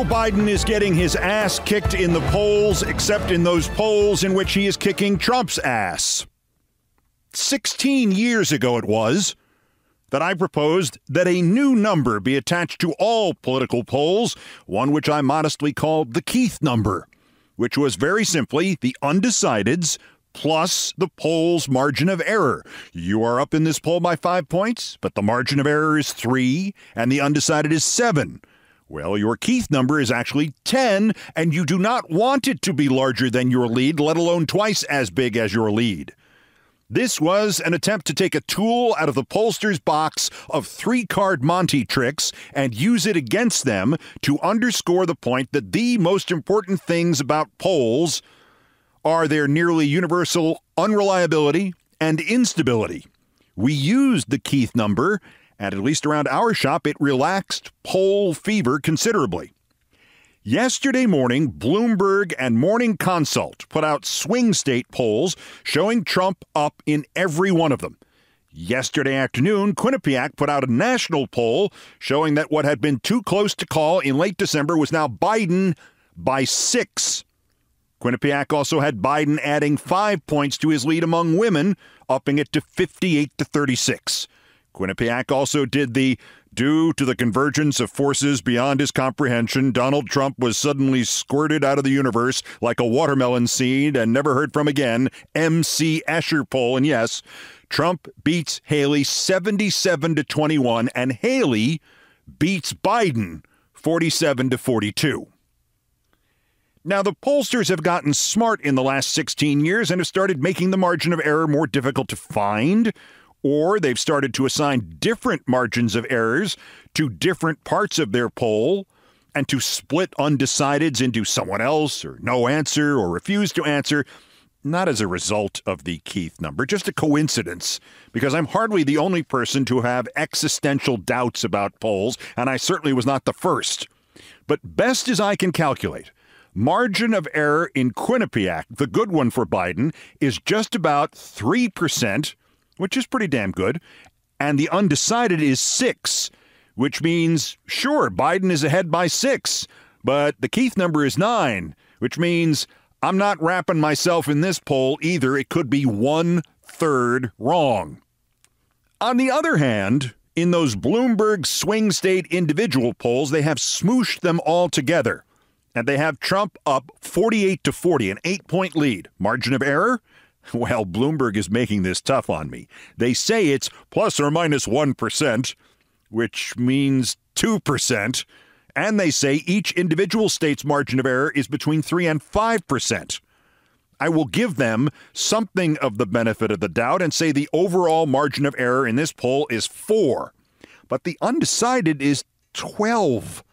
Biden is getting his ass kicked in the polls, except in those polls in which he is kicking Trump's ass. 16 years ago it was that I proposed that a new number be attached to all political polls, one which I modestly called the Keith number, which was very simply the undecideds plus the poll's margin of error. You are up in this poll by 5 points, but the margin of error is 3 and the undecided is 7. Well, your Keith number is actually 10, and you do not want it to be larger than your lead, let alone twice as big as your lead. This was an attempt to take a tool out of the pollster's box of 3-card Monty tricks and use it against them to underscore the point that the most important things about polls are their nearly universal unreliability and instability. We used the Keith number, and at least around our shop, it relaxed poll fever considerably. Yesterday morning, Bloomberg and Morning Consult put out swing state polls showing Trump up in every one of them. Yesterday afternoon, Quinnipiac put out a national poll showing that what had been too close to call in late December was now Biden by 6. Quinnipiac also had Biden adding 5 points to his lead among women, upping it to 58-36. Quinnipiac also did the due to the convergence of forces beyond his comprehension, Donald Trump was suddenly squirted out of the universe like a watermelon seed and never heard from again, MC Escher poll. And yes, Trump beats Haley 77-21, and Haley beats Biden 47-42. Now, the pollsters have gotten smart in the last 16 years and have started making the margin of error more difficult to find, or they've started to assign different margins of errors to different parts of their poll and to split undecideds into someone else or no answer or refuse to answer, not as a result of the Keith number, just a coincidence, because I'm hardly the only person to have existential doubts about polls, and I certainly was not the first. But best as I can calculate, margin of error in Quinnipiac, the good one for Biden, is just about 3%, which is pretty damn good, and the undecided is 6, which means, sure, Biden is ahead by 6, but the Keith number is 9, which means I'm not wrapping myself in this poll either. It could be 1/3 wrong. On the other hand, in those Bloomberg swing state individual polls, they have smooshed them all together. And they have Trump up 48-40, an 8-point lead. Margin of error? Well, Bloomberg is making this tough on me. They say it's plus or minus 1%, which means 2%. And they say each individual state's margin of error is between 3 and 5%. I will give them something of the benefit of the doubt and say the overall margin of error in this poll is 4. But the undecided is 12.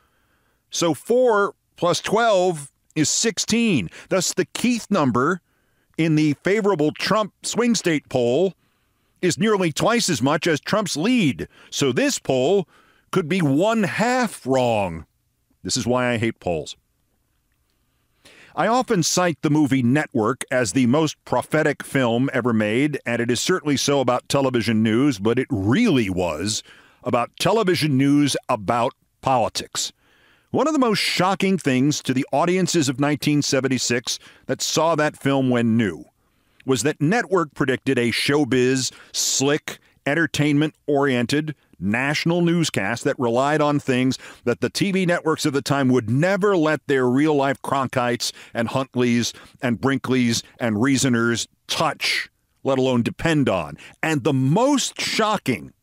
So 4 plus 12 is 16. Thus, the Keith number in the favorable Trump swing state poll is nearly twice as much as Trump's lead. So this poll could be 1/2 wrong. This is why I hate polls. I often cite the movie Network as the most prophetic film ever made, and it is certainly so about television news, but it really was about television news about politics. One of the most shocking things to the audiences of 1976 that saw that film when new was that Network predicted a showbiz, slick, entertainment-oriented national newscast that relied on things that the TV networks of the time would never let their real-life Cronkites and Huntleys and Brinkleys and Reasoners touch, let alone depend on. And the most shocking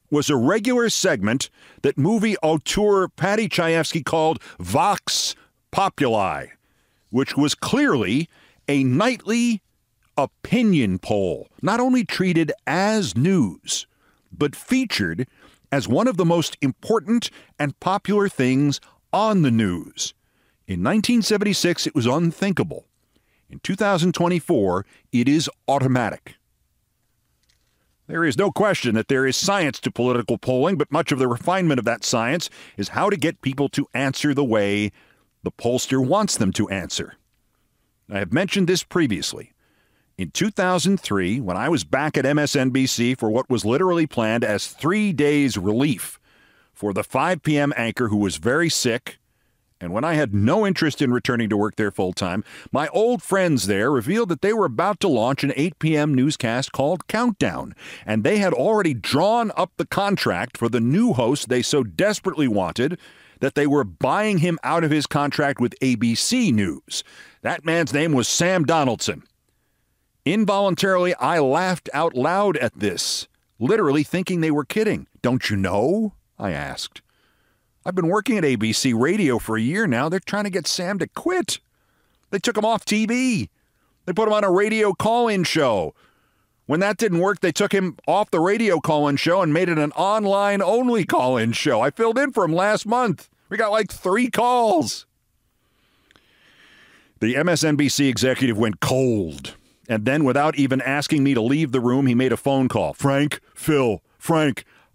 was a regular segment that movie auteur Patty Chayefsky called Vox Populi, which was clearly a nightly opinion poll, not only treated as news, but featured as one of the most important and popular things on the news. In 1976, it was unthinkable. In 2024, it is automatic. There is no question that there is science to political polling, but much of the refinement of that science is how to get people to answer the way the pollster wants them to answer. I have mentioned this previously. In 2003, when I was back at MSNBC for what was literally planned as 3 days relief for the 5 p.m. anchor who was very sick And when I had no interest in returning to work there full-time, my old friends there revealed that they were about to launch an 8 p.m. newscast called Countdown, and they had already drawn up the contract for the new host they so desperately wanted that they were buying him out of his contract with ABC News. That man's name was Sam Donaldson. Involuntarily, I laughed out loud at this, literally thinking they were kidding. "Don't you know?" I asked. "I've been working at ABC Radio for a year now. They're trying to get Sam to quit. They took him off TV. They put him on a radio call-in show. When that didn't work, they took him off the radio call-in show and made it an online-only call-in show. I filled in for him last month. We got like 3 calls." The MSNBC executive went cold. And then, without even asking me to leave the room, he made a phone call. Frank,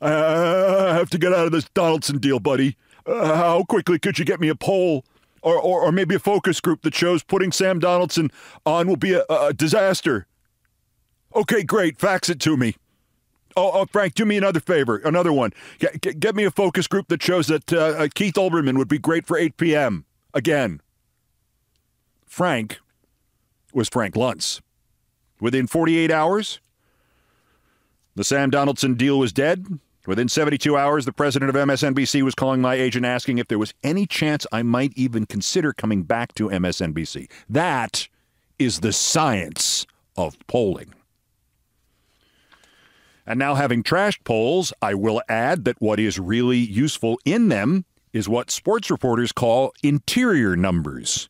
I have to get out of this Donaldson deal, buddy. How quickly could you get me a poll or maybe a focus group that shows putting Sam Donaldson on will be a disaster? Okay, great. Fax it to me. Oh, Frank, do me another favor. Another one. Get me a focus group that shows that Keith Olbermann would be great for 8 p.m. Again. Frank was Frank Luntz. Within 48 hours, the Sam Donaldson deal was dead. Within 72 hours, the president of MSNBC was calling my agent asking if there was any chance I might even consider coming back to MSNBC. That is the science of polling. And now, having trashed polls, I will add that what is really useful in them is what sports reporters call interior numbers.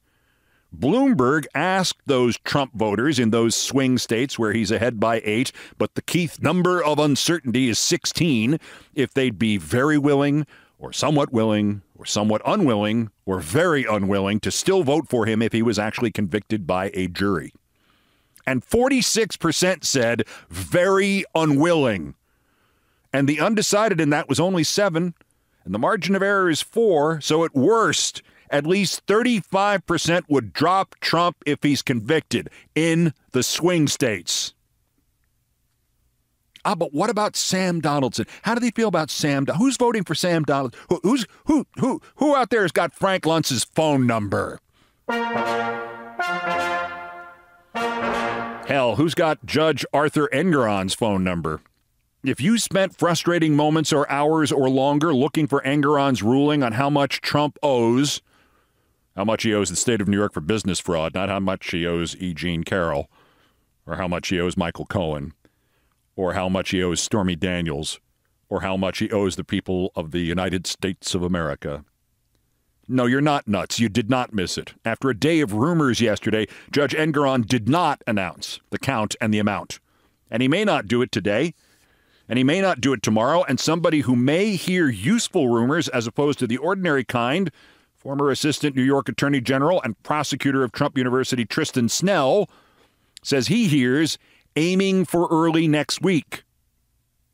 Bloomberg asked those Trump voters in those swing states where he's ahead by 8, but the Keith number of uncertainty is 16, if they'd be very willing or somewhat unwilling or very unwilling to still vote for him if he was actually convicted by a jury. And 46% said very unwilling. And the undecided in that was only 7, and the margin of error is 4, so at worst, at least 35% would drop Trump if he's convicted in the swing states. But what about Sam Donaldson? How do they feel about Sam? Who's voting for Sam Donaldson? Who out there has got Frank Luntz's phone number? Hell, who's got Judge Arthur Engoron's phone number? If you spent frustrating moments or hours or longer looking for Engoron's ruling on how much Trump owes, how much he owes the state of New York for business fraud, not how much he owes E. Jean Carroll, or how much he owes Michael Cohen, or how much he owes Stormy Daniels, or how much he owes the people of the United States of America. No, you're not nuts. You did not miss it. After a day of rumors yesterday, Judge Engoron did not announce the count and the amount. And he may not do it today, and he may not do it tomorrow, and somebody who may hear useful rumors as opposed to the ordinary kind, former Assistant New York Attorney General and prosecutor of Trump University Tristan Snell, says he hears aiming for early next week.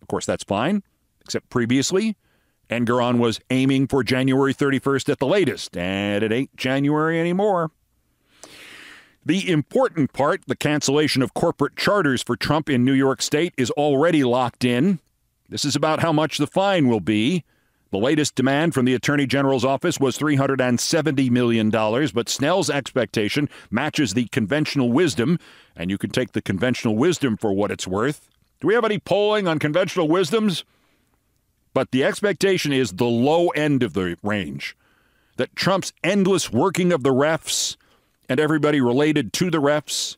Of course, that's fine, except previously, Engoron was aiming for January 31st at the latest, and it ain't January anymore. The important part, the cancellation of corporate charters for Trump in New York State, is already locked in. This is about how much the fine will be. The latest demand from the Attorney General's office was $370 million, but Snell's expectation matches the conventional wisdom, and you can take the conventional wisdom for what it's worth. Do we have any polling on conventional wisdoms? But the expectation is the low end of the range, that Trump's endless working of the refs and everybody related to the refs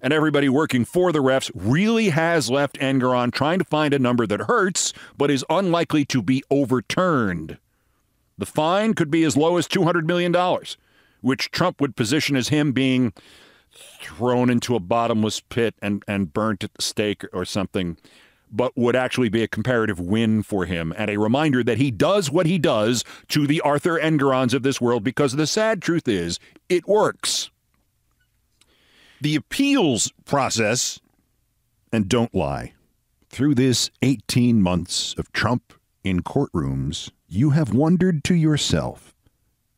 and everybody working for the refs really has left Engoron trying to find a number that hurts but is unlikely to be overturned. The fine could be as low as $200 million, which Trump would position as him being thrown into a bottomless pit and burnt at the stake or something, but would actually be a comparative win for him and a reminder that he does what he does to the Arthur Engorons of this world because the sad truth is it works. The appeals process, and don't lie, through this 18 months of Trump in courtrooms, you have wondered to yourself,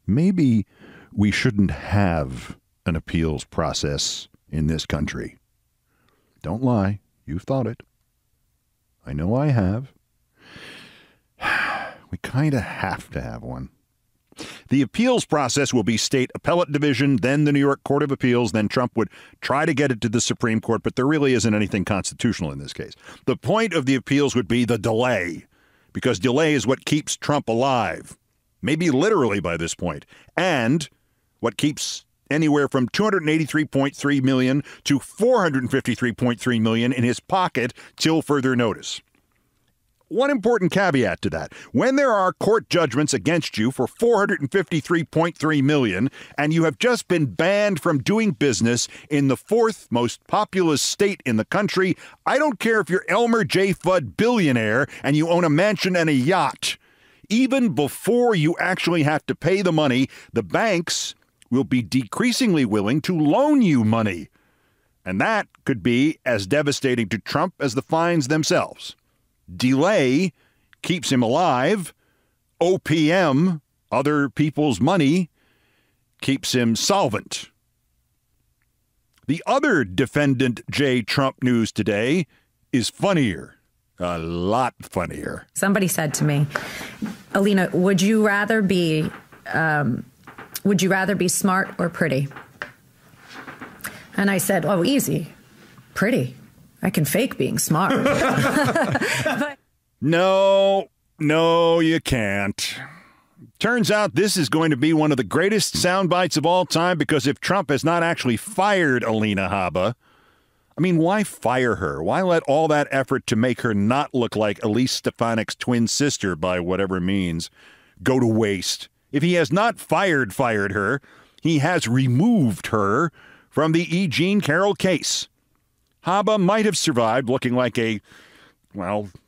maybe we shouldn't have an appeals process in this country. Don't lie, you've thought it. I know I have. We kind of have to have one. The appeals process will be state appellate division, then the New York Court of Appeals, then Trump would try to get it to the Supreme Court, but there really isn't anything constitutional in this case. The point of the appeals would be the delay, because delay is what keeps Trump alive, maybe literally by this point, and what keeps anywhere from $283.3 million to $453.3 million in his pocket till further notice. One important caveat to that. When there are court judgments against you for $453.3 million and you have just been banned from doing business in the fourth most populous state in the country, I don't care if you're Elmer J. Fudd billionaire and you own a mansion and a yacht. Even before you actually have to pay the money, the banks will be decreasingly willing to loan you money. And that could be as devastating to Trump as the fines themselves. Delay keeps him alive. OPM, other people's money, keeps him solvent. The other defendant J. Trump news today is funnier, a lot funnier. Somebody said to me, Alina, would you rather be smart or pretty? And I said, oh, easy, pretty. I can fake being smart. But No, you can't. Turns out this is going to be one of the greatest sound bites of all time, because if Trump has not actually fired Alina Habba, I mean, why fire her? Why let all that effort to make her not look like Elise Stefanik's twin sister by whatever means go to waste? If he has not fired her, he has removed her from the E. Jean Carroll case. Habba might have survived looking like the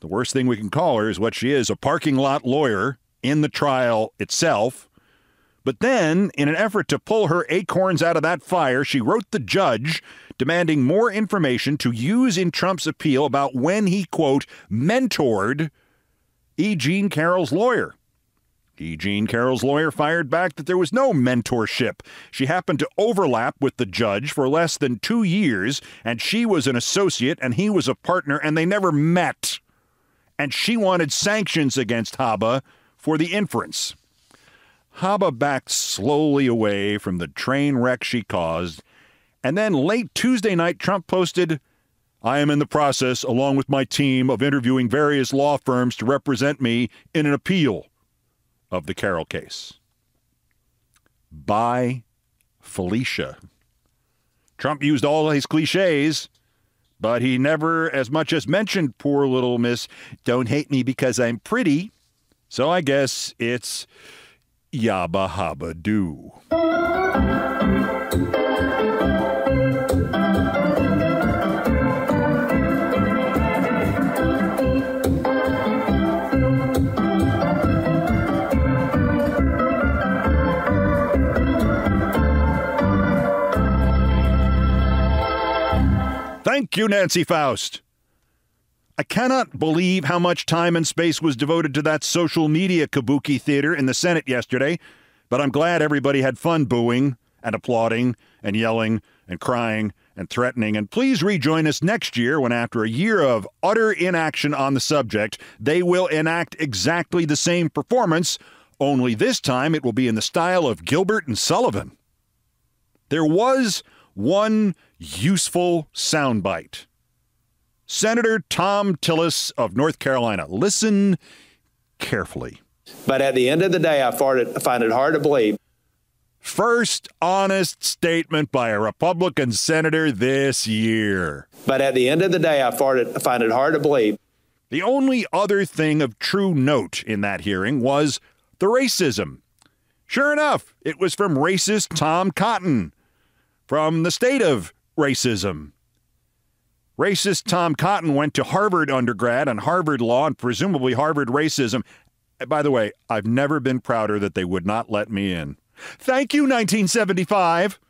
worst thing we can call her is what she is, a parking lot lawyer in the trial itself. But then, in an effort to pull her acorns out of that fire, she wrote the judge demanding more information to use in Trump's appeal about when he, quote, mentored E. Jean Carroll's lawyer. E. Jean Carroll's lawyer fired back that there was no mentorship. She happened to overlap with the judge for less than 2 years, and she was an associate and he was a partner, and they never met. And she wanted sanctions against Habba for the inference. Habba backed slowly away from the train wreck she caused, and then late Tuesday night, Trump posted, I am in the process, along with my team, of interviewing various law firms to represent me in an appeal of the Carroll case. Bye, Felicia. Trump used all his cliches, but he never as much as mentioned poor little Miss Don't Hate Me Because I'm Pretty. So I guess it's Yabba Habba Doo. Thank you, Nancy Faust. I cannot believe how much time and space was devoted to that social media kabuki theater in the Senate yesterday, but I'm glad everybody had fun booing and applauding and yelling and crying and threatening. And please rejoin us next year when, after a year of utter inaction on the subject, they will enact exactly the same performance, only this time it will be in the style of Gilbert and Sullivan. There was one useful soundbite. Senator Tom Tillis of North Carolina. Listen carefully. But at the end of the day, I find it hard to believe. First honest statement by a Republican senator this year. But at the end of the day, I find it hard to believe. The only other thing of true note in that hearing was the racism. Sure enough, it was from racist Tom Cotton, from the state of racism. Racist Tom Cotton went to Harvard undergrad and Harvard law and presumably Harvard racism. By the way, I've never been prouder that they would not let me in. Thank you, 1975.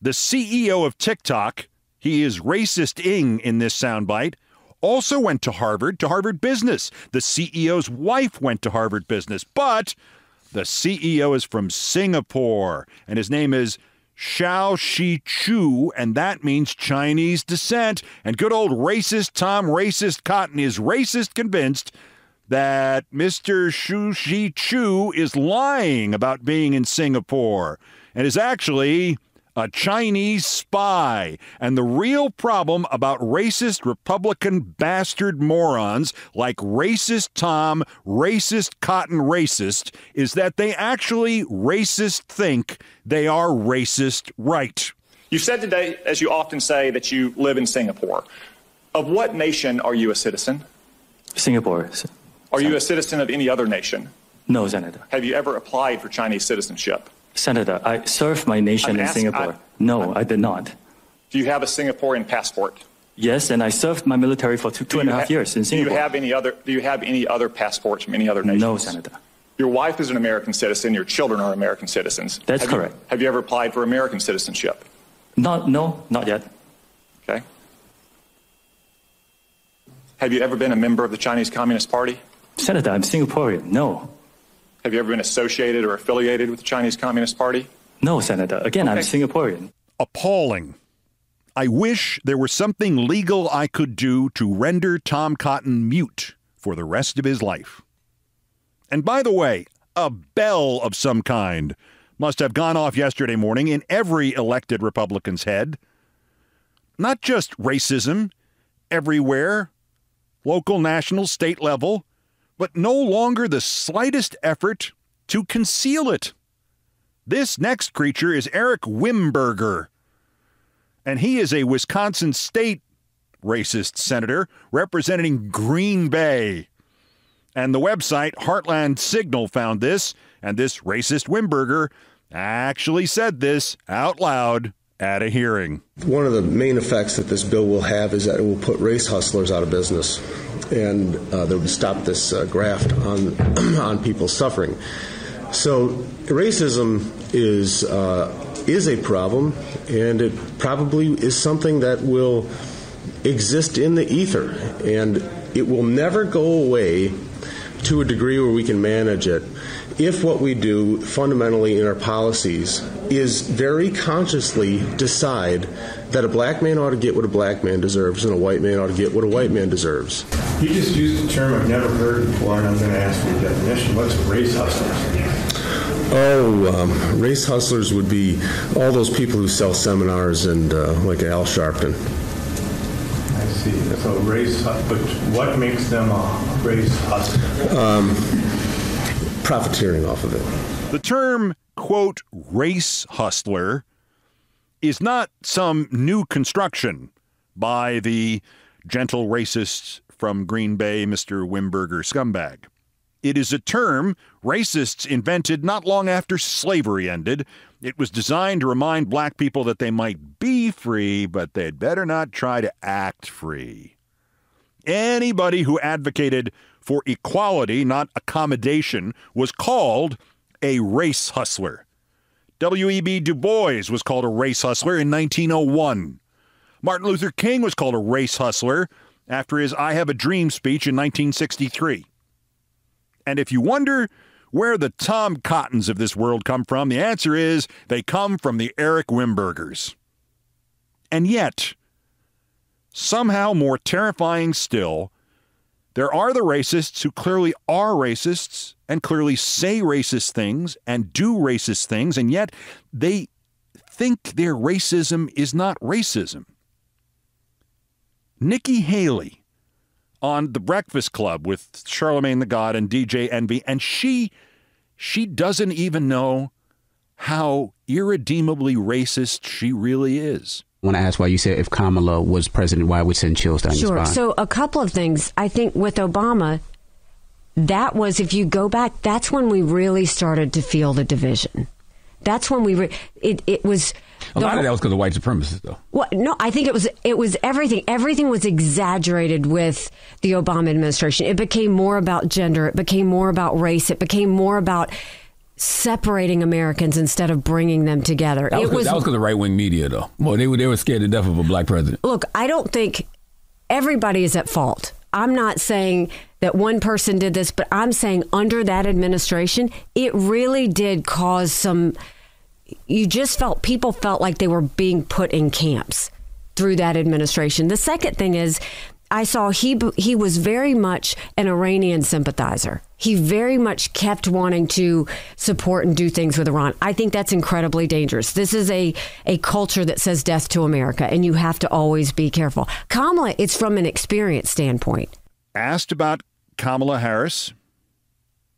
The CEO of TikTok, he is racist-ing in this soundbite, also went to Harvard Business. The CEO's wife went to Harvard Business, but the CEO is from Singapore, and his name is Xiao Shi Chu, and that means Chinese descent. And good old racist Tom Racist Cotton is racist convinced that Mr. Xu Shichu is lying about being in Singapore and is actually a Chinese spy. And the real problem about racist Republican bastard morons like Racist Tom, Racist Cotton Racist is that they actually racist think they are racist right. You said today, as you often say, that you live in Singapore. Of what nation are you a citizen? Singapore. Are you a citizen of any other nation? No, Senator. Have you ever applied for Chinese citizenship? Senator, I served my nation in Singapore. No, I did not. Do you have a Singaporean passport? Yes, and I served my military for two and a half years in Singapore. Do you have any other passports from any other nations? No, Senator. Your wife is an American citizen. Your children are American citizens. That's correct. Have you ever applied for American citizenship? No, not yet. Okay. Have you ever been a member of the Chinese Communist Party? Senator, I'm Singaporean. No. Have you ever been associated or affiliated with the Chinese Communist Party? No, Senator. Again, okay. I'm Singaporean. Appalling. I wish there was something legal I could do to render Tom Cotton mute for the rest of his life. And by the way, a bell of some kind must have gone off yesterday morning in every elected Republican's head. Not just racism, everywhere, local, national, state level, but no longer the slightest effort to conceal it. This next creature is Eric Wimberger, and he is a Wisconsin state racist senator representing Green Bay. And the website Heartland Signal found this, and this racist Wimberger actually said this out loud at a hearing. One of the main effects that this bill will have is that it will put race hustlers out of business, and that would stop this graft on people suffering. So racism is a problem, and it probably is something that will exist in the ether, and it will never go away to a degree where we can manage it if what we do fundamentally in our policies is very consciously decide that a black man ought to get what a black man deserves and a white man ought to get what a white man deserves. You just used a term I've never heard before, and I'm going to ask for a definition. What's race hustlers? Race hustlers would be all those people who sell seminars and like Al Sharpton. I see. So race, but what makes them a race hustler? Profiteering off of it. The term, quote, race hustler is not some new construction by the gentle racist from Green Bay, Mr. Wimberger scumbag. It is a term racists invented not long after slavery ended. It was designed to remind black people that they might be free, but they'd better not try to act free. Anybody who advocated for equality, not accommodation, was called a race hustler. W.E.B. Du Bois was called a race hustler in 1901. Martin Luther King was called a race hustler after his I Have a Dream speech in 1963. And if you wonder where the Tom Cottons of this world come from, the answer is they come from the Eric Wimbergers. And yet, somehow more terrifying still, there are the racists who clearly are racists and clearly say racist things and do racist things, and yet they think their racism is not racism. Nikki Haley on The Breakfast Club with Charlamagne the God and DJ Envy, and she doesn't even know how irredeemably racist she really is. I want to ask why you said if Kamala was president, why would send chills down your spine? Sure. So a couple of things. I think with Obama, that was, if you go back, that's when we really started to feel the division. That's when it was. A lot of that was because of white supremacists, though. Well, no, I think it was everything. Everything was exaggerated with the Obama administration. It became more about gender. It became more about race. It became more about separating Americans instead of bringing them together. That was because of right-wing media, though. Well, they were scared to death of a black president. Look, I don't think everybody is at fault. I'm not saying that one person did this, but I'm saying under that administration, it really did cause some. People felt like they were being put in camps through that administration. The second thing is, I saw he was very much an Iranian sympathizer. He very much kept wanting to support and do things with Iran. I think that's incredibly dangerous. This is a culture that says death to America, and you have to always be careful. Kamala, it's from an experience standpoint. Asked about Kamala Harris,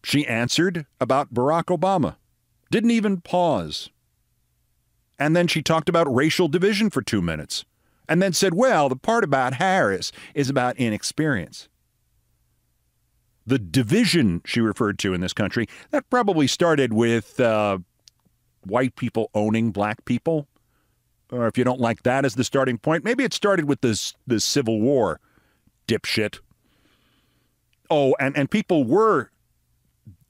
she answered about Barack Obama. Didn't even pause. And then she talked about racial division for 2 minutes. And then said, well, the part about Harris is about inexperience. The division she referred to in this country, that probably started with white people owning black people. Or if you don't like that as the starting point, maybe it started with the Civil War, dipshit. Oh, and people were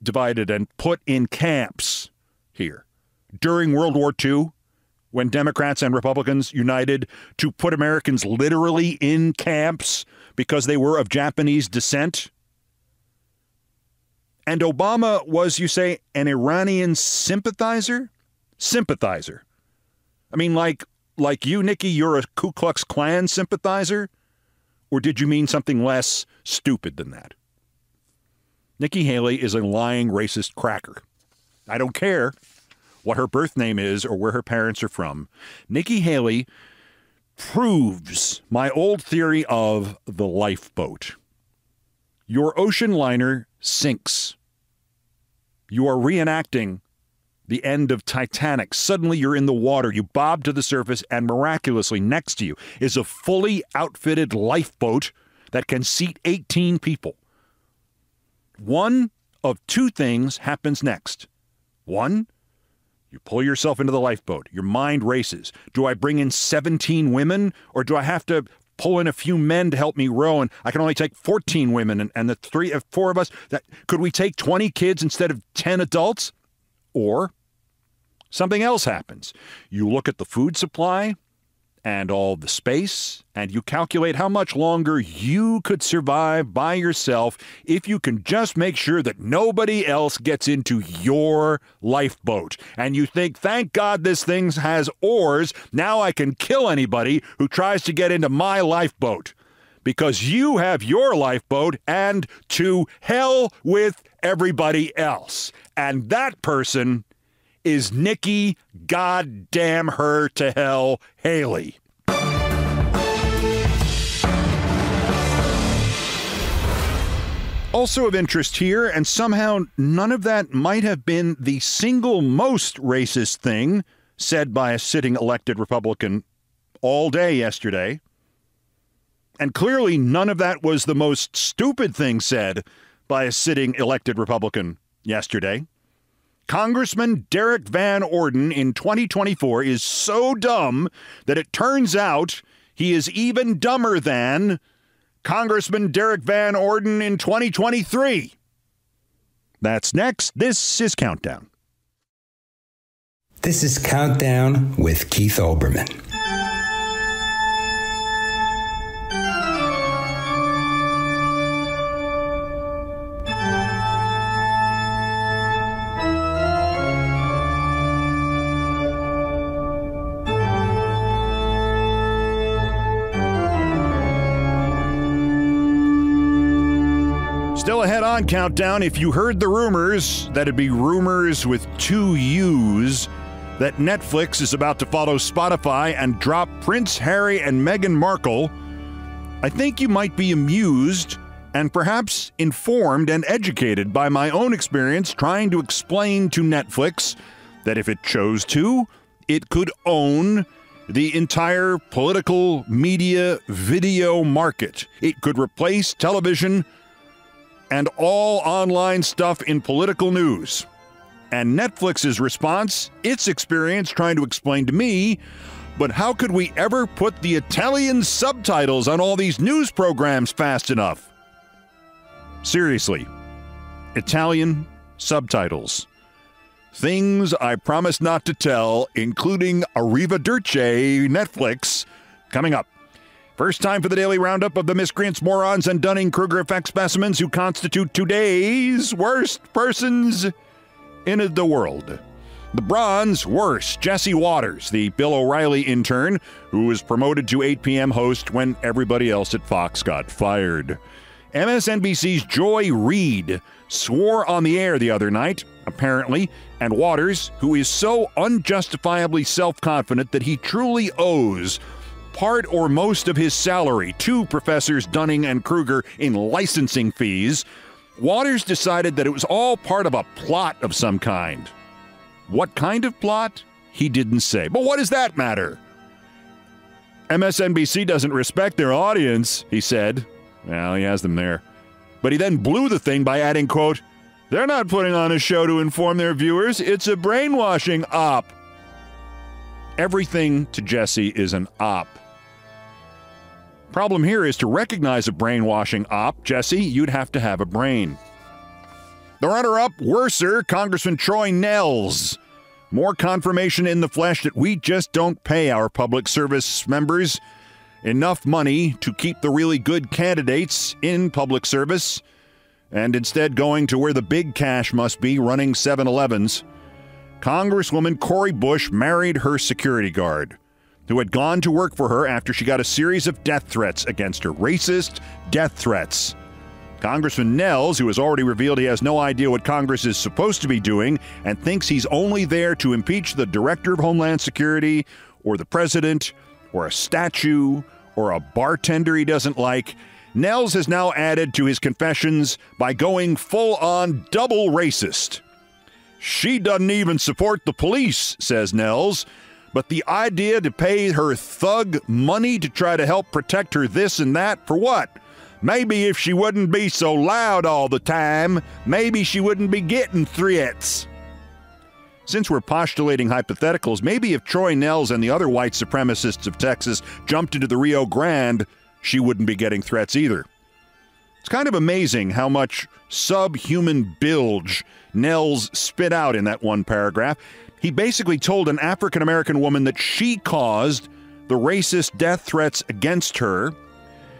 divided and put in camps here. During World War II, when Democrats and Republicans united to put Americans literally in camps because they were of Japanese descent. And Obama was, you say, an Iranian sympathizer? Sympathizer. I mean, like you, Nikki, you're a Ku Klux Klan sympathizer? Or did you mean something less stupid than that? Nikki Haley is a lying racist cracker. I don't care what her birth name is or where her parents are from. Nikki Haley proves my old theory of the lifeboat. Your ocean liner sinks. You are reenacting the end of Titanic. Suddenly you're in the water. You bob to the surface, and miraculously next to you is a fully outfitted lifeboat that can seat 18 people. One of two things happens next. One, you pull yourself into the lifeboat. Your mind races. Do I bring in 17 women, or do I have to pull in a few men to help me row? And I can only take 14 women, and the four of us. Could we take 20 kids instead of 10 adults? Or something else happens. You look at the food supply and all the space, and you calculate how much longer you could survive by yourself if you can just make sure that nobody else gets into your lifeboat. And you think, thank God this thing has oars. Now I can kill anybody who tries to get into my lifeboat. Because you have your lifeboat, and to hell with everybody else. And that person is Nikki goddamn her to hell Haley. Also of interest here, and somehow none of that might have been the single most racist thing said by a sitting elected Republican all day yesterday. And clearly none of that was the most stupid thing said by a sitting elected Republican yesterday. Congressman Derek Van Orden in 2024 is so dumb that it turns out he is even dumber than Congressman Derek Van Orden in 2023. That's next. This is Countdown. This is Countdown with Keith Olbermann. Still ahead on Countdown. If you heard the rumors, that'd be rumors with two U's, that Netflix is about to follow Spotify and drop Prince Harry and Meghan Markle, I think you might be amused and perhaps informed and educated by my own experience trying to explain to Netflix that if it chose to, it could own the entire political media video market. It could replace television and all online stuff in political news. And Netflix's response, its experience trying to explain to me, but how could we ever put the Italian subtitles on all these news programs fast enough? Seriously, Italian subtitles. Things I promise not to tell, including Arrivederci Netflix, coming up. First time for the daily roundup of the miscreants, morons, and Dunning-Kruger effect specimens who constitute today's worst persons in the world. The bronze, worse. Jesse Waters, the Bill O'Reilly intern, who was promoted to 8 p.m. host when everybody else at Fox got fired. MSNBC's Joy Reid swore on the air the other night, apparently, and Waters, who is so unjustifiably self-confident that he truly owes part or most of his salary to Professors Dunning and Kruger in licensing fees, Waters decided that it was all part of a plot of some kind. What kind of plot? He didn't say. But what does that matter? MSNBC doesn't respect their audience, he said. Well, he has them there. But he then blew the thing by adding, quote, "They're not putting on a show to inform their viewers. It's a brainwashing op." Everything to Jesse is an op. Problem here is to recognize a brainwashing op, Jesse, you'd have to have a brain. The runner-up, worser, Congressman Troy Nehls. More confirmation in the flesh that we just don't pay our public service members enough money to keep the really good candidates in public service, and instead going to where the big cash must be, running 7-Elevens. Congresswoman Cori Bush married her security guard, who had gone to work for her after she got a series of death threats against her. Racist death threats. Congressman Nehls, who has already revealed he has no idea what Congress is supposed to be doing and thinks he's only there to impeach the Director of Homeland Security or the President or a statue or a bartender he doesn't like, Nehls has now added to his confessions by going full-on double racist. She doesn't even support the police, says Nehls, but the idea to pay her thug money to try to help protect her this and that, for what? Maybe if she wouldn't be so loud all the time, maybe she wouldn't be getting threats. Since we're postulating hypotheticals, maybe if Troy Nehls and the other white supremacists of Texas jumped into the Rio Grande, she wouldn't be getting threats either. It's kind of amazing how much subhuman bilge Nehls spit out in that one paragraph. He basically told an African-American woman that she caused the racist death threats against her.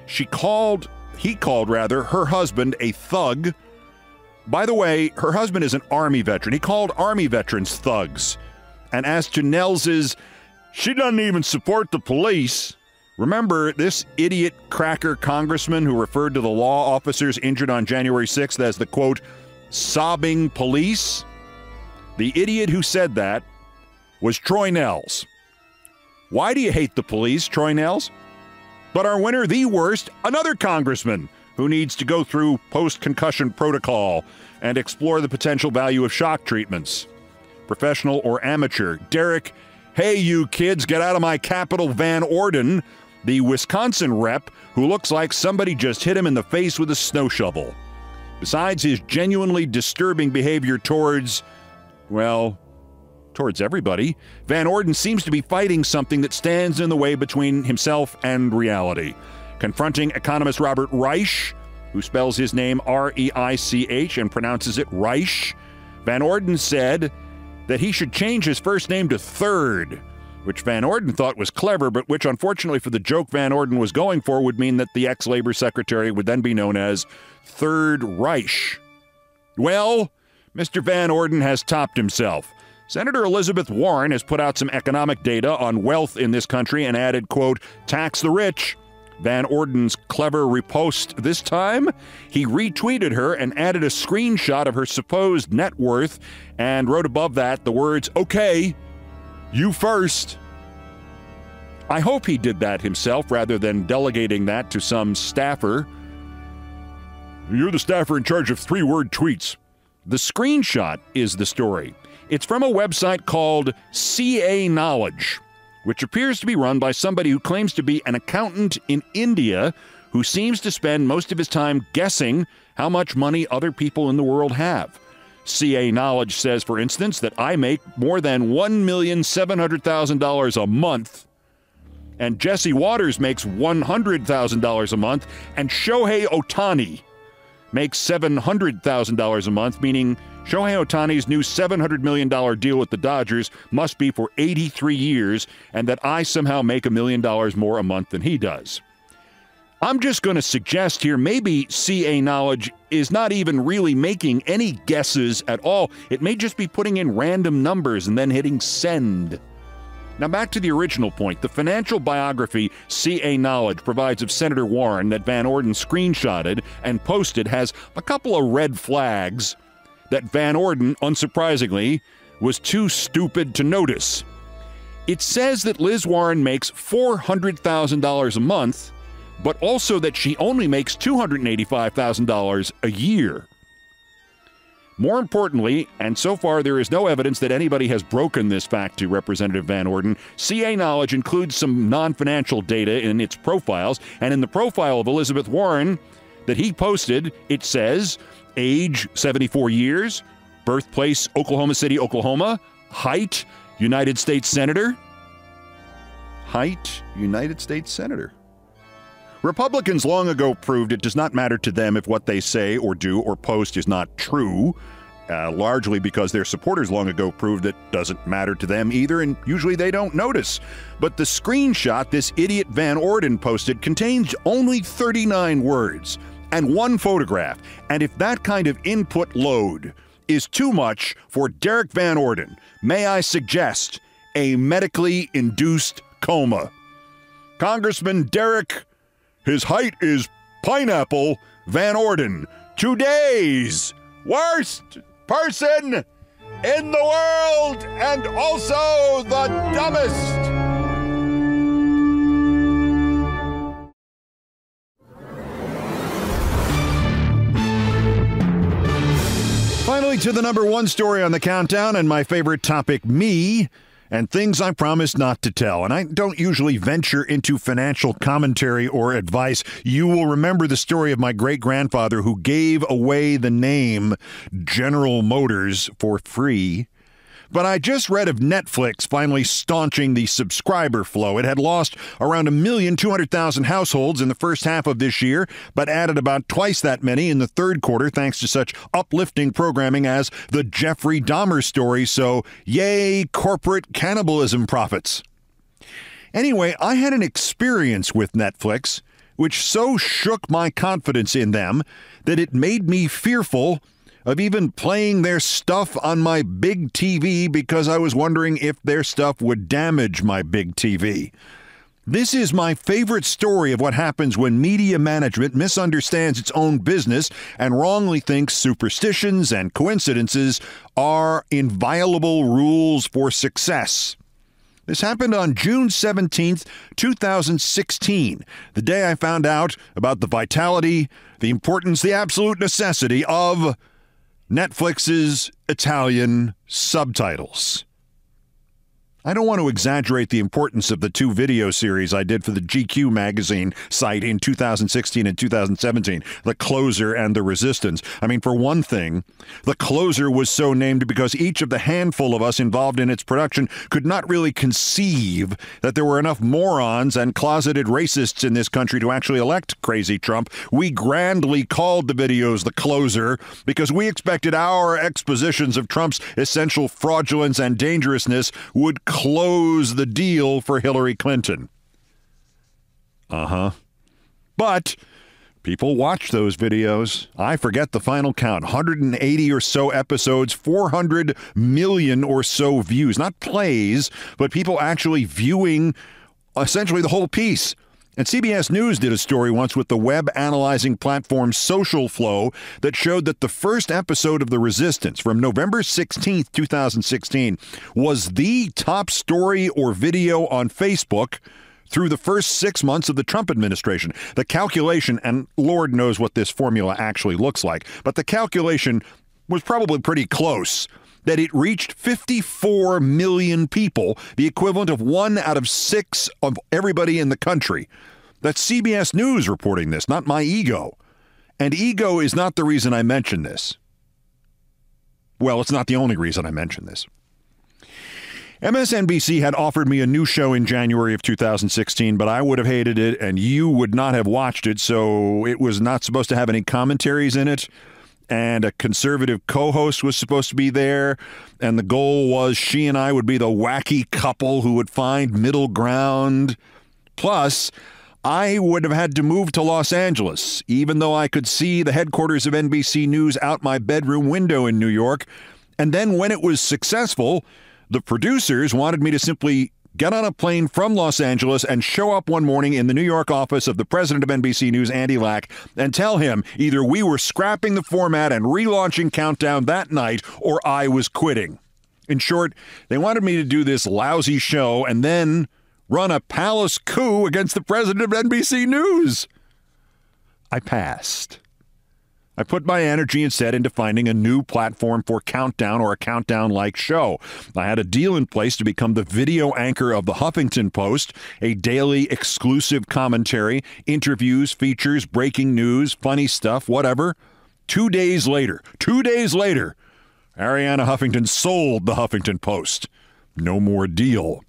He called her husband a thug. By the way, her husband is an Army veteran. He called Army veterans thugs. And as to Nells's, she doesn't even support the police. Remember this idiot cracker congressman who referred to the law officers injured on January 6th as the, quote, sobbing police? The idiot who said that was Troy Nehls. Why do you hate the police, Troy Nehls? But our winner, the worst, another congressman who needs to go through post-concussion protocol and explore the potential value of shock treatments. Professional or amateur, Derek, hey you kids, get out of my capital, Van Orden, the Wisconsin rep who looks like somebody just hit him in the face with a snow shovel. Besides his genuinely disturbing behavior towards everybody, Van Orden seems to be fighting something that stands in the way between himself and reality. Confronting economist Robert Reich, who spells his name R-E-I-C-H and pronounces it Reich, Van Orden said that he should change his first name to Third, which Van Orden thought was clever, but which unfortunately for the joke Van Orden was going for would mean that the ex-Labor Secretary would then be known as Third Reich. Well, Mr. Van Orden has topped himself. Senator Elizabeth Warren has put out some economic data on wealth in this country and added, quote, tax the rich. Van Orden's clever riposte this time, he retweeted her and added a screenshot of her supposed net worth and wrote above that the words, okay, you first. I hope he did that himself rather than delegating that to some staffer. You're the staffer in charge of 3-word tweets. The screenshot is the story. It's from a website called CA Knowledge, which appears to be run by somebody who claims to be an accountant in India who seems to spend most of his time guessing how much money other people in the world have. CA Knowledge says, for instance, that I make more than $1,700,000 a month, and Jesse Waters makes $100,000 a month, and Shohei Ohtani makes $700,000 a month, meaning Shohei Ohtani's new $700 million deal with the Dodgers must be for 83 years, and that I somehow make $1 million more a month than he does. I'm just going to suggest here maybe CA Knowledge is not even really making any guesses at all. It may just be putting in random numbers and then hitting send. Now back to the original point. The financial biography CA Knowledge provides of Senator Warren that Van Orden screenshotted and posted has a couple of red flags that Van Orden, unsurprisingly, was too stupid to notice. It says that Liz Warren makes $400,000 a month, but also that she only makes $285,000 a year. More importantly, and so far there is no evidence that anybody has broken this fact to Representative Van Orden, CA Knowledge includes some non-financial data in its profiles, and in the profile of Elizabeth Warren that he posted, it says age 74 years, birthplace Oklahoma City, Oklahoma, height United States Senator. Height United States Senator. Republicans long ago proved it does not matter to them if what they say or do or post is not true, largely because their supporters long ago proved it doesn't matter to them either, and usually they don't notice. But the screenshot this idiot Van Orden posted contains only 39 words and one photograph, and if that kind of input load is too much for Derek Van Orden, may I suggest a medically induced coma. Congressman Derek, his height is Pineapple Van Orden, today's worst person in the world and also the dumbest. Finally, to the number one story on the countdown and my favorite topic, me and things I promised not to tell. And I don't usually venture into financial commentary or advice. You will remember the story of my great-grandfather who gave away the name General Motors for free. But I just read of Netflix finally staunching the subscriber flow. It had lost around 1,200,000 households in the first half of this year, but added about twice that many in the third quarter thanks to such uplifting programming as the Jeffrey Dahmer story. So, yay, corporate cannibalism profits. Anyway, I had an experience with Netflix which so shook my confidence in them that it made me fearful of even playing their stuff on my big TV because I was wondering if their stuff would damage my big TV. This is my favorite story of what happens when media management misunderstands its own business and wrongly thinks superstitions and coincidences are inviolable rules for success. This happened on June 17th, 2016, the day I found out about the vitality, the importance, the absolute necessity of Netflix's Italian subtitles. I don't want to exaggerate the importance of the two video series I did for the GQ magazine site in 2016 and 2017, The Closer and The Resistance. I mean, for one thing, The Closer was so named because each of the handful of us involved in its production could not really conceive that there were enough morons and closeted racists in this country to actually elect crazy Trump. We grandly called the videos The Closer because we expected our expositions of Trump's essential fraudulence and dangerousness would close the deal for Hillary Clinton. But people watch those videos. I forget the final count. 180 or so episodes, 400 million or so views. Not plays, but people actually viewing essentially the whole piece. And CBS News did a story once with the web analyzing platform Social Flow that showed that the first episode of The Resistance from November 16th, 2016 was the top story or video on Facebook through the first 6 months of the Trump administration. The calculation, and Lord knows what this formula actually looks like, but the calculation was probably pretty close, that it reached 54 million people, the equivalent of 1 out of 6 of everybody in the country. That's CBS News reporting this, not my ego. And ego is not the reason I mention this. Well, it's not the only reason I mention this. MSNBC had offered me a new show in January of 2016, but I would have hated it and you would not have watched it, so it was not supposed to have any commentaries in it. And a conservative co-host was supposed to be there, and the goal was she and I would be the wacky couple who would find middle ground. Plus, I would have had to move to Los Angeles, even though I could see the headquarters of NBC News out my bedroom window in New York. And then when it was successful, the producers wanted me to simply get on a plane from Los Angeles and show up one morning in the New York office of the president of NBC News, Andy Lack, and tell him either we were scrapping the format and relaunching Countdown that night or I was quitting. In short, they wanted me to do this lousy show and then run a palace coup against the president of NBC News. I passed. I put my energy instead into finding a new platform for Countdown or a Countdown-like show. I had a deal in place to become the video anchor of the Huffington Post, a daily exclusive commentary, interviews, features, breaking news, funny stuff, whatever. 2 days later, Arianna Huffington sold the Huffington Post. No more deal.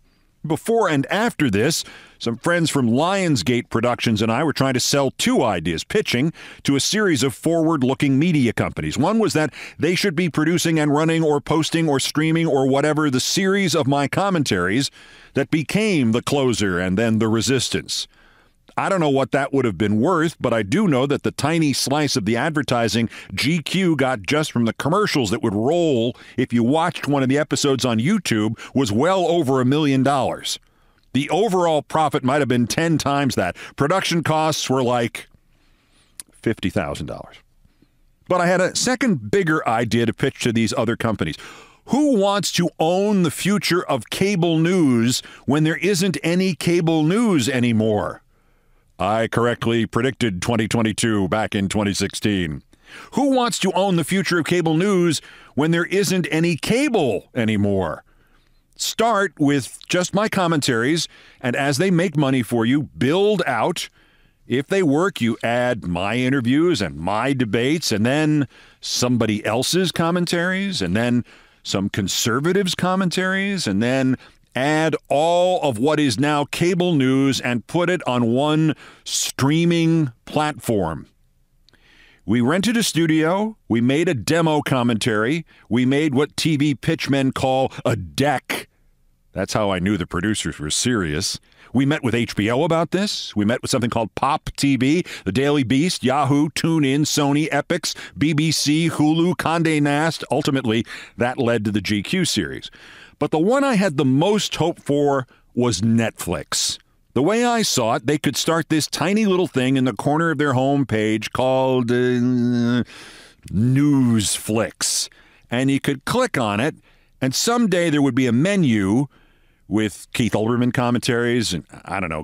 Before and after this, some friends from Lionsgate Productions and I were trying to sell two ideas, pitching to a series of forward-looking media companies. One was that they should be producing and running or posting or streaming or whatever the series of my commentaries that became The Closer and then The Resistance. I don't know what that would have been worth, but I do know that the tiny slice of the advertising GQ got just from the commercials that would roll if you watched one of the episodes on YouTube was well over $1 million. The overall profit might have been 10 times that. Production costs were like $50,000. But I had a second bigger idea to pitch to these other companies. Who wants to own the future of cable news when there isn't any cable news anymore? I correctly predicted 2022 back in 2016. Who wants to own the future of cable news when there isn't any cable anymore? Start with just my commentaries, and as they make money for you, build out. If they work, you add my interviews and my debates, and then somebody else's commentaries, and then some conservatives' commentaries, and then add all of what is now cable news and put it on one streaming platform. We rented a studio. We made a demo commentary. We made what TV pitchmen call a deck. That's how I knew the producers were serious. We met with HBO about this. We met with something called Pop TV, The Daily Beast, Yahoo, TuneIn, Sony, Epix, BBC, Hulu, Condé Nast. Ultimately, that led to the GQ series. But the one I had the most hope for was Netflix. The way I saw it, they could start this tiny little thing in the corner of their homepage called Newsflix. And you could click on it, and someday there would be a menu with Keith Olbermann commentaries and,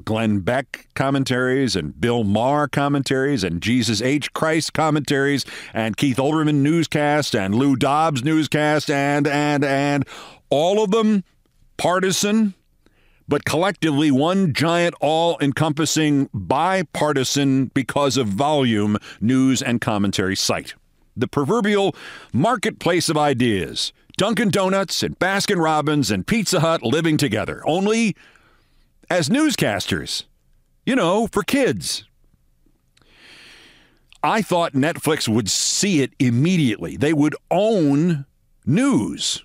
Glenn Beck commentaries and Bill Maher commentaries and Jesus H. Christ commentaries and Keith Olbermann newscast and Lou Dobbs newscast and all of them partisan, but collectively one giant all-encompassing bipartisan because of volume news and commentary site. The proverbial marketplace of ideas. Dunkin' Donuts and Baskin-Robbins and Pizza Hut living together, only as newscasters, for kids. I thought Netflix would see it immediately. They would own news.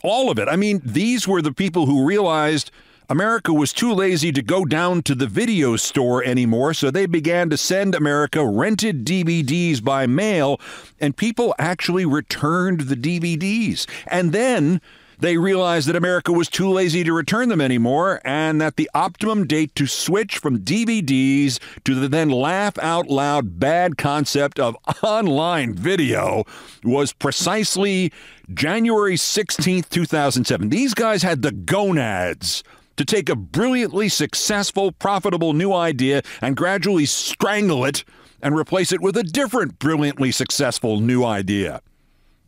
All of it. I mean, these were the people who realized America was too lazy to go down to the video store anymore, so they began to send America rented DVDs by mail, and people actually returned the DVDs. And then they realized that America was too lazy to return them anymore, and that the optimum date to switch from DVDs to the then laugh-out-loud bad concept of online video was precisely January 16th, 2007. These guys had the gonads to take a brilliantly successful, profitable new idea and gradually strangle it and replace it with a different brilliantly successful new idea.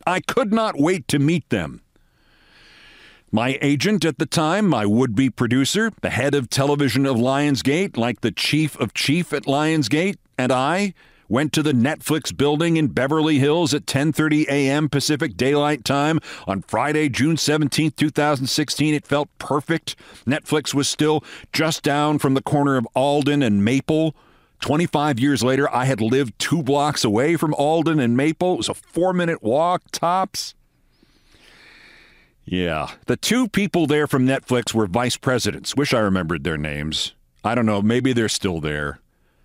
I could not wait to meet them. My agent at the time, my would-be producer, the head of television of Lionsgate, like the chief of chief at Lionsgate, and I went to the Netflix building in Beverly Hills at 10:30 a.m. Pacific Daylight Time on Friday, June 17, 2016. It felt perfect. Netflix was still just down from the corner of Alden and Maple. 25 years later, I had lived 2 blocks away from Alden and Maple. It was a 4-minute walk, tops. Yeah, the 2 people there from Netflix were vice presidents. Wish I remembered their names. I don't know, maybe they're still there.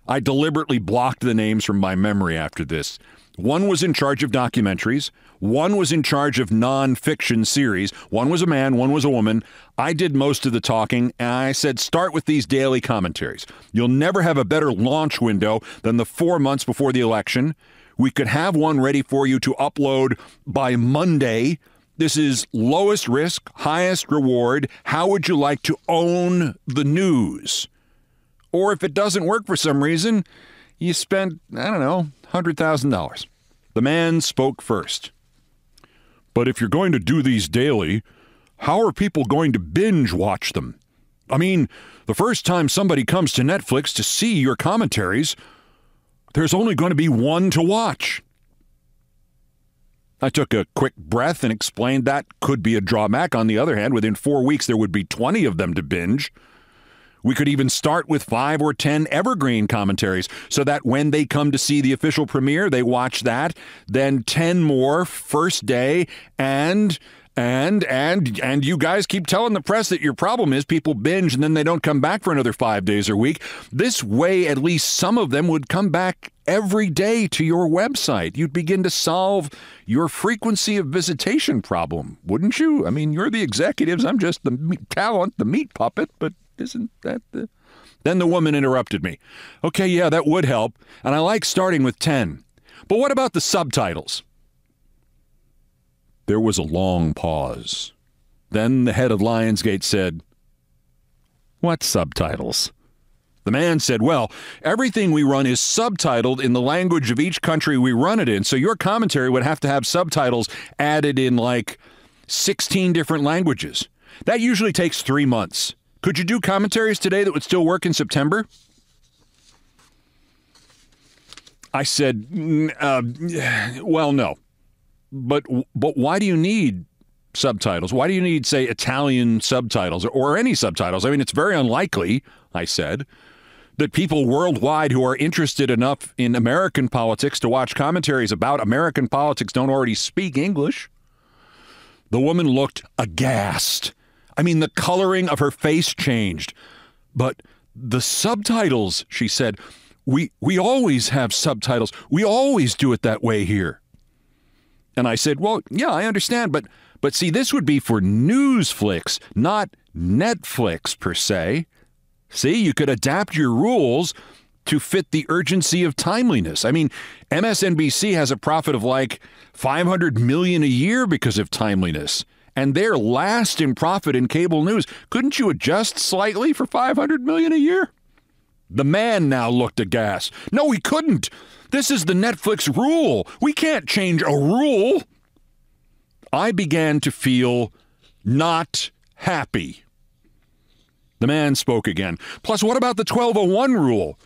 I deliberately blocked the names from my memory after this. One was in charge of documentaries. One was in charge of nonfiction series. One was a man, one was a woman. I did most of the talking, and I said, start with these daily commentaries. You'll never have a better launch window than the 4 months before the election. We could have one ready for you to upload by Monday. This is lowest risk, highest reward. How would you like to own the news? Or if it doesn't work for some reason, you spent, I don't know, $100,000. The man spoke first. But if you're going to do these daily, how are people going to binge watch them? I mean, the first time somebody comes to Netflix to see your commentaries, there's only going to be one to watch. I took a quick breath and explained that could be a drawback. On the other hand, within 4 weeks, there would be 20 of them to binge. We could even start with 5 or 10 evergreen commentaries so that when they come to see the official premiere, they watch that, then 10 more first day, and you guys keep telling the press that your problem is people binge and then they don't come back for another 5 days or week. This way, at least some of them would come back every day to your website. You'd begin to solve your frequency of visitation problem, wouldn't you? I mean, you're the executives. I'm just the talent, the meat puppet, but isn't that the... Then the woman interrupted me. Okay, yeah, that would help. And I like starting with 10. But what about the subtitles? There was a long pause. Then the head of Lionsgate said, what subtitles? The man said, well, everything we run is subtitled in the language of each country we run it in, so your commentary would have to have subtitles added in like 16 different languages. That usually takes 3 months. Could you do commentaries today that would still work in September? I said, well, no. But why do you need subtitles? Why do you need, say, Italian subtitles or any subtitles? I mean, it's very unlikely, I said, that people worldwide who are interested enough in American politics to watch commentaries about American politics don't already speak English. The woman looked aghast. I mean, the coloring of her face changed. But the subtitles, she said, we always have subtitles. We always do it that way here. And I said, well, yeah, I understand. But see, this would be for Newsflix, not Netflix per se. See, you could adapt your rules to fit the urgency of timeliness. I mean, MSNBC has a profit of like $500 million a year because of timeliness. And they're last in profit in cable news. Couldn't you adjust slightly for $500 million a year? The man now looked aghast. No, we couldn't. This is the Netflix rule. We can't change a rule. I began to feel not happy. The man spoke again. Plus, what about the 1201 rule?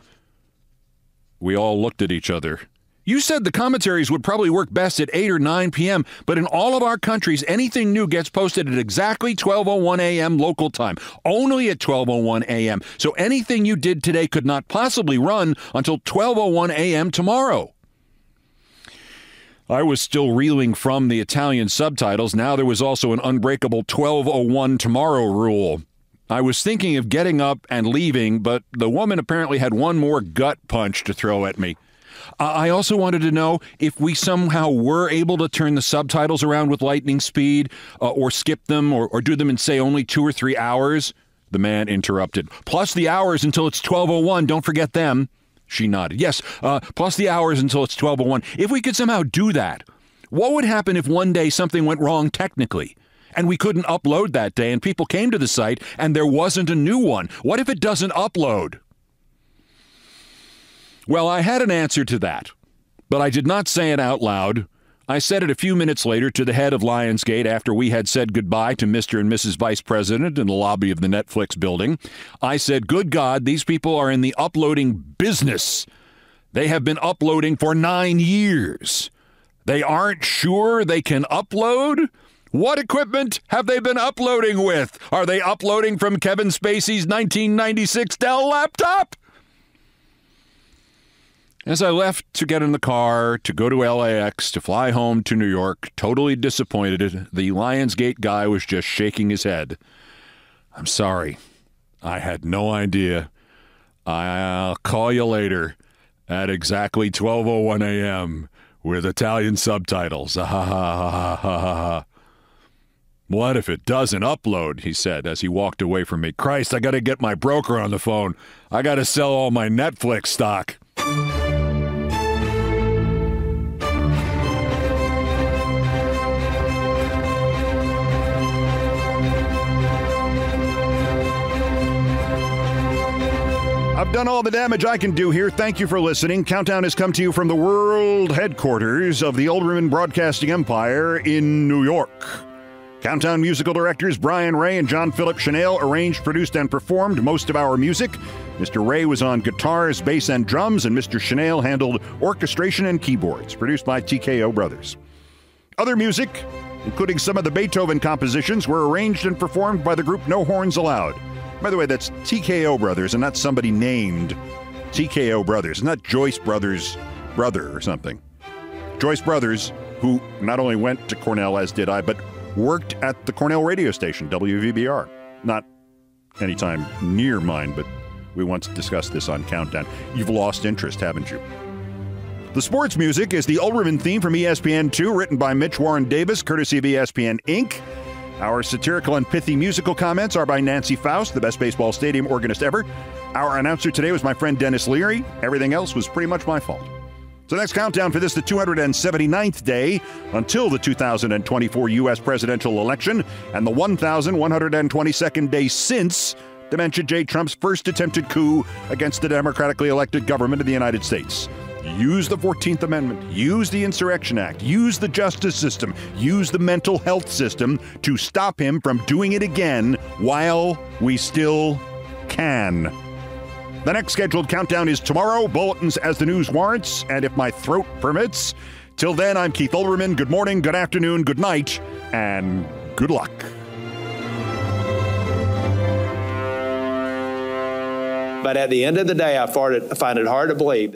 We all looked at each other. You said the commentaries would probably work best at 8 or 9 p.m., but in all of our countries, anything new gets posted at exactly 12:01 a.m. local time, only at 12:01 a.m. So anything you did today could not possibly run until 12:01 a.m. tomorrow. I was still reeling from the Italian subtitles. Now there was also an unbreakable 12:01 tomorrow rule. I was thinking of getting up and leaving, but the woman apparently had one more gut punch to throw at me. I also wanted to know if we somehow were able to turn the subtitles around with lightning speed or skip them or do them in, say, only 2 or 3 hours. The man interrupted. Plus the hours until it's 12:01. Don't forget them. She nodded. Yes, plus the hours until it's 12:01. If we could somehow do that, what would happen if one day something went wrong technically and we couldn't upload that day and people came to the site and there wasn't a new one? What if it doesn't upload? Well, I had an answer to that, but I did not say it out loud. I said it a few minutes later to the head of Lionsgate after we had said goodbye to Mr. and Mrs. Vice President in the lobby of the Netflix building. I said, good God, these people are in the uploading business. They have been uploading for 9 years. They aren't sure they can upload? What equipment have they been uploading with? Are they uploading from Kevin Spacey's 1996 Dell laptop? As I left to get in the car, to go to LAX, to fly home to New York, totally disappointed, the Lionsgate guy was just shaking his head. I'm sorry. I had no idea. I'll call you later at exactly 12:01 a.m. with Italian subtitles. What if it doesn't upload, he said as he walked away from me. Christ, I got to get my broker on the phone. I got to sell all my Netflix stock. I've done all the damage I can do here. Thank you for listening. Countdown has come to you from the world headquarters of the Olbermann Broadcasting Empire in New York. Countdown musical directors Brian Ray and John Philip Chanel arranged, produced, and performed most of our music. Mr. Ray was on guitars, bass, and drums, and Mr. Chanel handled orchestration and keyboards, produced by TKO Brothers. Other music, including some of the Beethoven compositions, were arranged and performed by the group No Horns Allowed. By the way, that's TKO Brothers and not somebody named TKO Brothers, not Joyce Brothers' brother or something. Joyce Brothers, who not only went to Cornell, as did I, but worked at the Cornell radio station, WVBR. Not anytime near mine, but we once discussed this on Countdown. You've lost interest, haven't you? The sports music is the Olbermann theme from ESPN2, written by Mitch Warren Davis, courtesy of ESPN Inc. Our satirical and pithy musical comments are by Nancy Faust, the best baseball stadium organist ever. Our announcer today was my friend Dennis Leary. Everything else was pretty much my fault. So next countdown for this, the 279th day until the 2024 U.S. presidential election and the 1,122nd day since Dementia J. Trump's first attempted coup against the democratically elected government of the United States. Use the 14th Amendment, use the Insurrection Act, use the justice system, use the mental health system to stop him from doing it again while we still can. The next scheduled countdown is tomorrow, bulletins as the news warrants, and if my throat permits. Till then, I'm Keith Olbermann. Good morning, good afternoon, good night, and good luck. But at the end of the day, I find it hard to believe